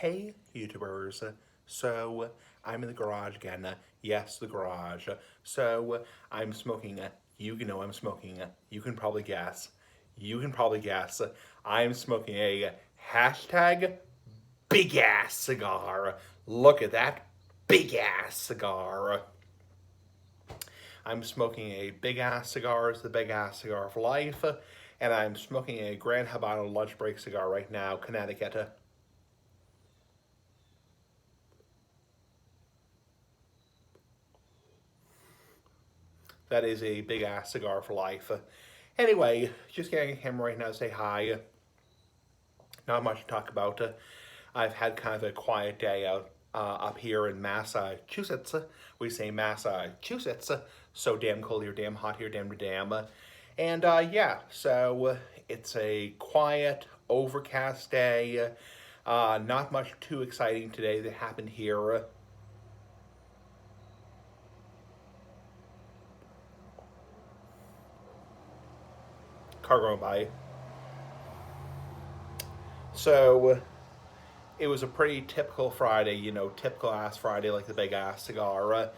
Hey YouTubers, so I'm in the garage again. Yes, the garage. I'm smoking. You know I'm smoking. You can probably guess. You can probably guess. I'm smoking a hashtag big ass cigar. Look at that big ass cigar. I'm smoking a big ass cigar. It's the big ass cigar for life. And I'm smoking a Grand Habano lunch break cigar right now, Connecticut. That is a big ass cigar for life. Anyway, just getting him right now to say hi. Not much to talk about. I've had kind of a quiet day out up here in Massachusetts. We say Massachusetts. So damn cold here, damn hot here, damn to damn. And yeah, so it's a quiet, overcast day. Not much too exciting today that happened here. Car going by. So it was a pretty typical Friday, typical ass Friday, like the big ass cigar.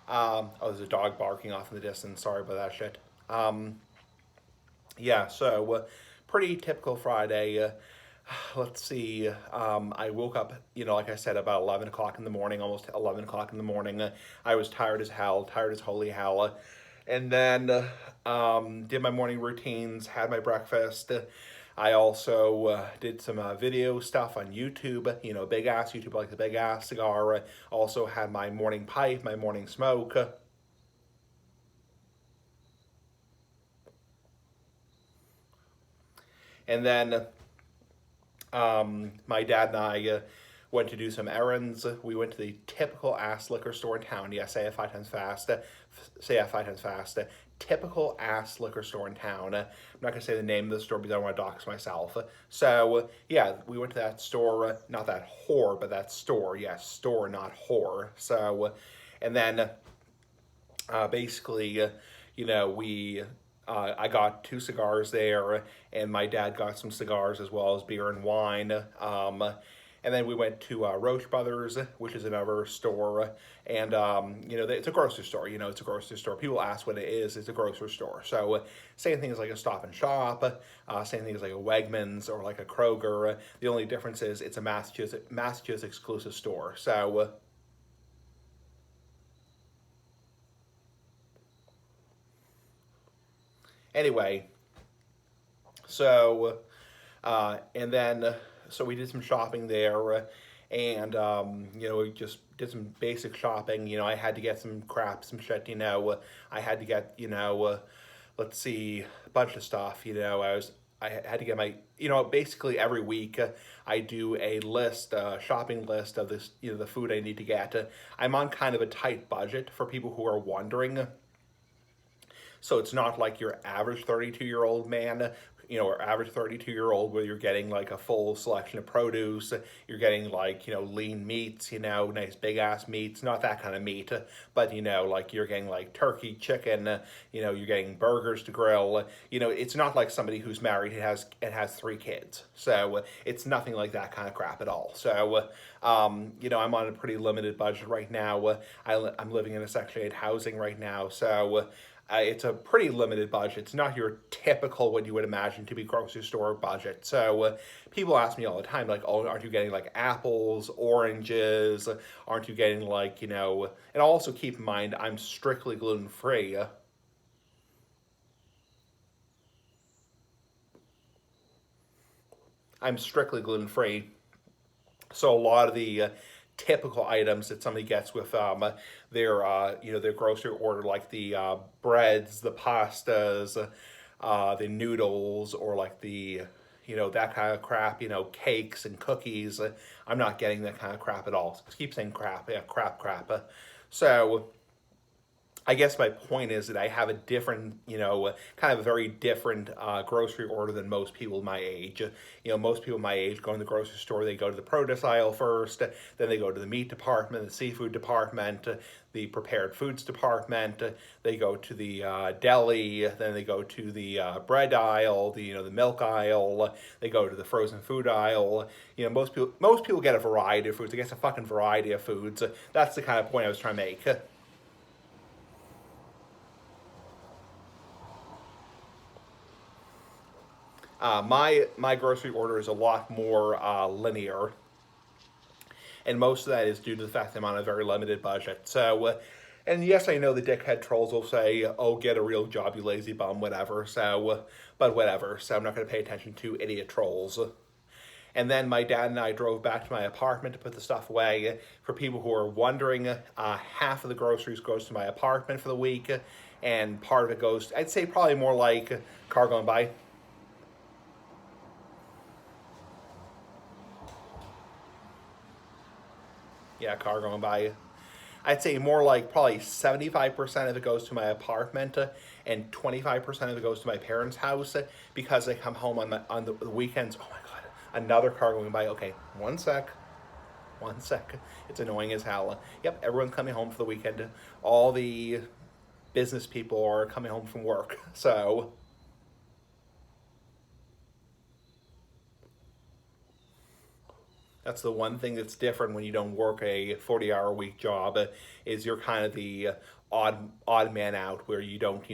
Oh, there's a dog barking off in the distance. Sorry about that shit. Um, yeah, so pretty typical Friday. Let's see. I woke up, like I said, about 11 o'clock in the morning, almost 11 o'clock in the morning. I was tired as hell, tired as holy hell. And then did my morning routines, had my breakfast. I also did some video stuff on YouTube, big ass YouTube, like the big ass cigar. Also had my morning pipe, my morning smoke. And then my dad and I went to do some errands. We went to the typical ass liquor store in town. Yeah, say it 5 times fast. Say it 5 times fast. Typical ass liquor store in town. I'm not gonna say the name of the store because I don't want to dox myself. So yeah, we went to that store. Not that whore, but that store. Yes, store, not whore. So, and then basically, we I got 2 cigars there, and my dad got some cigars as well as beer and wine. And then we went to Roche Brothers, which is another store, and it's a grocery store. It's a grocery store. People ask what it is. It's a grocery store. So same thing as like a Stop and Shop. Same thing as like a Wegmans or like a Kroger. The only difference is it's a Massachusetts exclusive store. So. Anyway, so and then so we did some shopping there, and we just did some basic shopping. I had to get some crap, some shit. I had to get let's see, a bunch of stuff. I had to get my basically every week I do a list, shopping list of this the food I need to get. I'm on kind of a tight budget for people who are wondering. So it's not like your average 32-year-old man, or average 32-year-old where you're getting like a full selection of produce. You're getting like, lean meats, nice big ass meats, not that kind of meat, but, like you're getting like turkey, chicken, you're getting burgers to grill. It's not like somebody who's married and has 3 kids. So it's nothing like that kind of crap at all. So, I'm on a pretty limited budget right now. I'm living in a Section 8 housing right now. So, it's a pretty limited budget. It's not your typical what you would imagine to be grocery store budget. So people ask me all the time, like, oh, aren't you getting like apples, oranges? Aren't you getting like, and also keep in mind, I'm strictly gluten free. I'm strictly gluten free. So a lot of the typical items that somebody gets with their grocery order, like the breads, the pastas, the noodles, or like the that kind of crap, cakes and cookies. I'm not getting that kind of crap at all. Keep saying crap, yeah, crap. So I guess my point is that I have a different, kind of a very different grocery order than most people my age. Most people my age go in the grocery store, they go to the produce aisle first, then they go to the meat department, the seafood department, the prepared foods department, they go to the deli, then they go to the bread aisle, the milk aisle, they go to the frozen food aisle. Most people get a variety of foods. They get a fucking variety of foods. That's the kind of point I was trying to make. My grocery order is a lot more linear, and most of that is due to the fact that I'm on a very limited budget. And yes, I know the dickhead trolls will say, "Oh, get a real job, you lazy bum," whatever. But whatever. So I'm not going to pay attention to idiot trolls. And then my dad and I drove back to my apartment to put the stuff away. For people who are wondering, half of the groceries goes to my apartment for the week, and part of it goes, I'd say probably more like car going by. Yeah, car going by. I'd say more like probably 75% of it goes to my apartment, and 25% of it goes to my parents' house, because I come home on the weekends. Oh my god, another car going by. Okay, one sec. One sec. It's annoying as hell. Yep, everyone's coming home for the weekend. All the business people are coming home from work. So that's the one thing that's different when you don't work a 40-hour week job, is you're kind of the odd man out, where you don't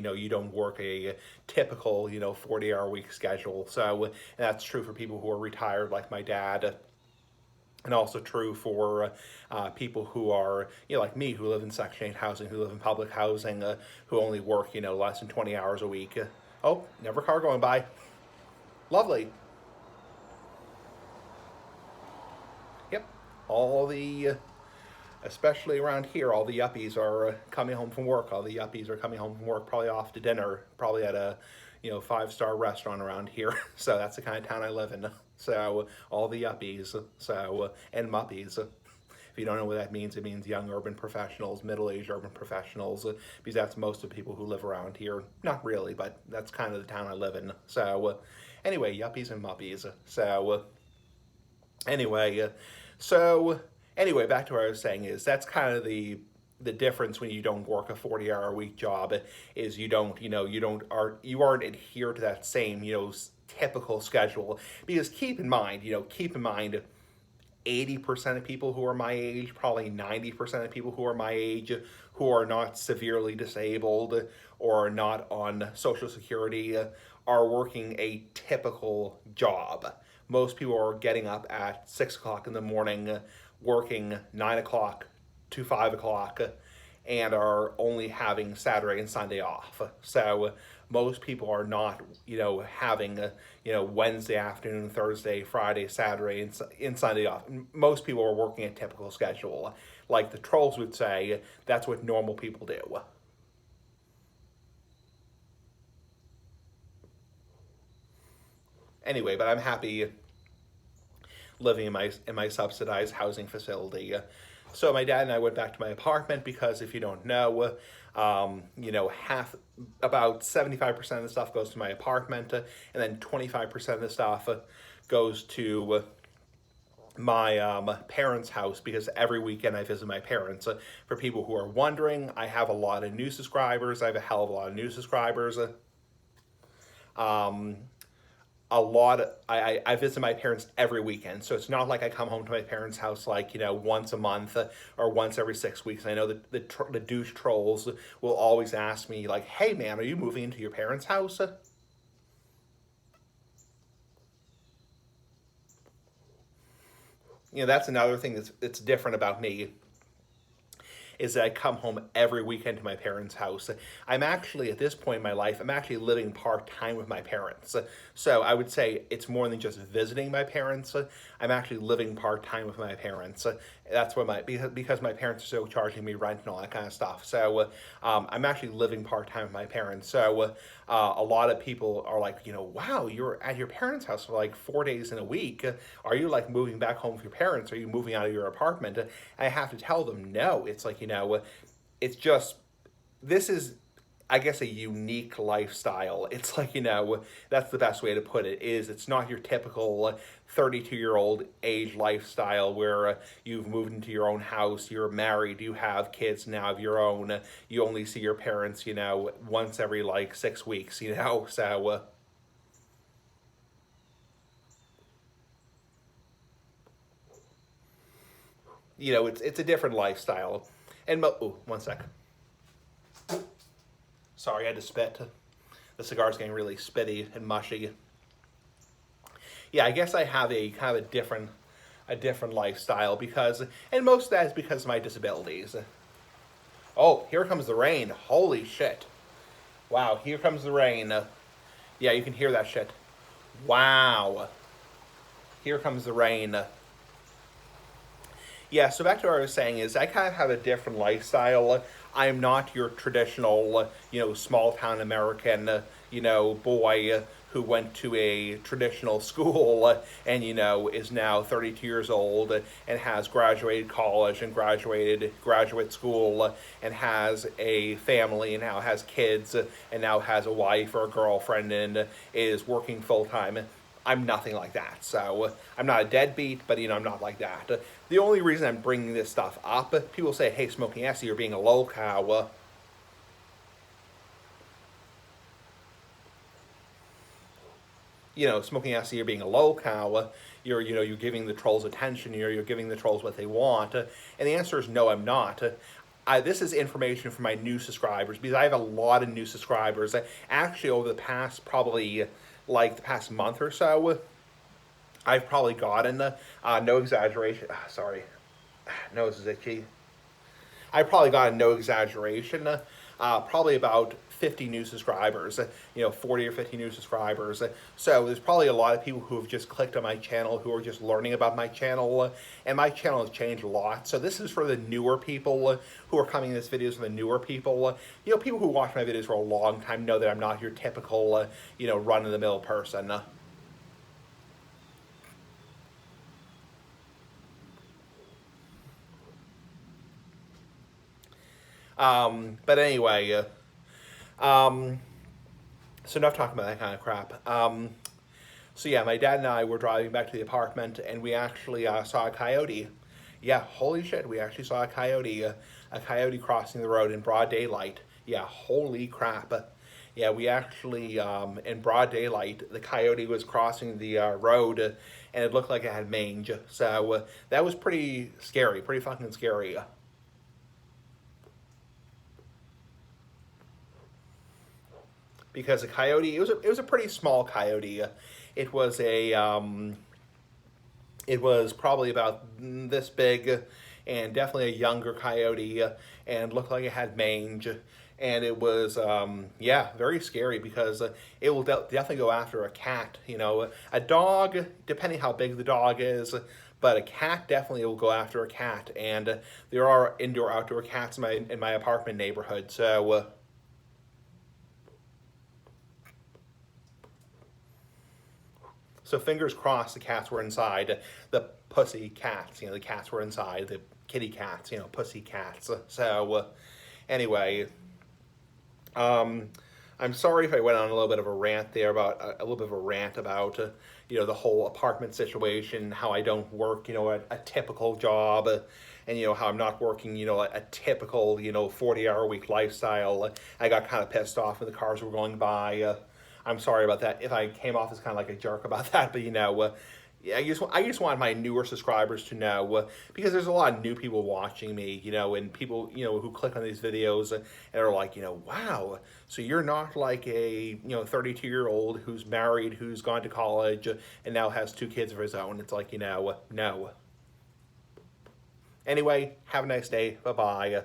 work a typical 40-hour week schedule. So and that's true for people who are retired like my dad, and also true for people who are like me, who live in Section 8 housing, who live in public housing, who only work less than 20 hours a week. Oh, never car going by. Lovely. Yep. All the Especially around here, all the yuppies are coming home from work. All the yuppies are coming home from work, probably off to dinner, probably at a 5-star restaurant around here. So that's the kind of town I live in. So all the yuppies, and muppies. If you don't know what that means, it means young urban professionals, middle-aged urban professionals, because that's most of the people who live around here. Not really, but that's kind of the town I live in. So anyway, yuppies and muppies. Anyway, uh, so anyway, back to what I was saying, is that's kind of the difference when you don't work a 40-hour week job, is you aren't adhered to that same typical schedule. Because keep in mind 80% of people who are my age, probably 90% of people who are my age, who are not severely disabled or are not on Social Security, are working a typical job. Most people are getting up at 6 o'clock in the morning, working 9 o'clock to 5 o'clock, and are only having Saturday and Sunday off. So most people are not, having, Wednesday afternoon, Thursday, Friday, Saturday, and Sunday off. Most people are working a typical schedule. Like the trolls would say, that's what normal people do. Anyway, but I'm happy living in my subsidized housing facility. So my dad and I went back to my apartment because, if you don't know, half about 75% of the stuff goes to my apartment, and then 25% of the stuff goes to my parents' house, because every weekend I visit my parents. For people who are wondering, I have a lot of new subscribers. I have a hell of a lot of new subscribers. Um, a lot of, I visit my parents every weekend, so it's not like I come home to my parents' house like once a month, or once every 6 weeks. I know that the douche trolls will always ask me like, "Hey man, are you moving into your parents' house?" That's another thing that's different about me, is that I come home every weekend to my parents' house. I'm actually, at this point in my life, I'm actually living part-time with my parents. So I would say it's more than just visiting my parents. I'm actually living part-time with my parents. That's what because my parents are still charging me rent and all that kind of stuff. So I'm actually living part-time with my parents. So a lot of people are like, wow, you're at your parents' house for like 4 days in a week. Are you like moving back home with your parents? Are you moving out of your apartment? I have to tell them, no. It's like, it's just this is, I guess, a unique lifestyle. It's like, that's the best way to put it, is it's not your typical 32-year-old age lifestyle where you've moved into your own house, you're married, you have kids now of your own, you only see your parents, once every like 6 weeks, so it's a different lifestyle. And oh, one sec. Sorry, I had to spit. The cigar's getting really spitty and mushy. Yeah, I guess I have a kind of a different lifestyle because, and most of that is because of my disabilities. Oh, here comes the rain. Holy shit. Wow, here comes the rain. Yeah, you can hear that shit. Wow. Here comes the rain. Yeah, so back to what I was saying is I kind of have a different lifestyle. I'm not your traditional, small town American, boy who went to a traditional school and, is now 32 years old and has graduated college and graduated graduate school and has a family and now has kids and now has a wife or a girlfriend and is working full time. I'm nothing like that. So I'm not a deadbeat, but I'm not like that. The only reason I'm bringing this stuff up, people say, "Hey, Smoking Essie, you're being a lolcow." Smoking Essie, you're being a lolcow. You're giving the trolls attention. You're giving the trolls what they want. And the answer is no, I'm not. This is information for my new subscribers because I have a lot of new subscribers. Actually, over the past probably like the past month or so, I've probably gotten, no exaggeration, sorry, nose is itchy. I've probably gotten, no exaggeration, probably about 50 new subscribers, 40 or 50 new subscribers. So there's probably a lot of people who have just clicked on my channel, who are just learning about my channel, and my channel has changed a lot. So this is for the newer people who are coming to this videos, for the newer people. People who watch my videos for a long time know that I'm not your typical, run-of-the-mill person. But anyway, so enough talking about that kind of crap. So yeah, my dad and I were driving back to the apartment, and we actually saw a coyote. Yeah, holy shit, we actually saw a coyote crossing the road in broad daylight. Yeah, holy crap. Yeah, we actually, in broad daylight, the coyote was crossing the road, and it looked like it had mange. So that was pretty scary, pretty fucking scary. Because a coyote, it was a pretty small coyote. It was it was probably about this big, and definitely a younger coyote, and looked like it had mange. And it was, yeah, very scary because it will definitely go after a cat. A dog, depending how big the dog is, but a cat definitely will go after a cat. And there are indoor-outdoor cats in my apartment neighborhood, so. So fingers crossed the cats were inside. The pussy cats, the cats were inside. The kitty cats, pussy cats. So anyway, I'm sorry if I went on a little bit of a rant there about, the whole apartment situation, how I don't work, a typical job, and, how I'm not working, a typical, 40-hour week lifestyle. I got kind of pissed off when the cars were going by. I'm sorry about that if I came off as kind of like a jerk about that, but I just want my newer subscribers to know, because there's a lot of new people watching me, and people, who click on these videos and are like, wow, so you're not like a, 32-year-old who's married, who's gone to college, and now has 2 kids of his own. It's like, no. Anyway, have a nice day. Bye-bye.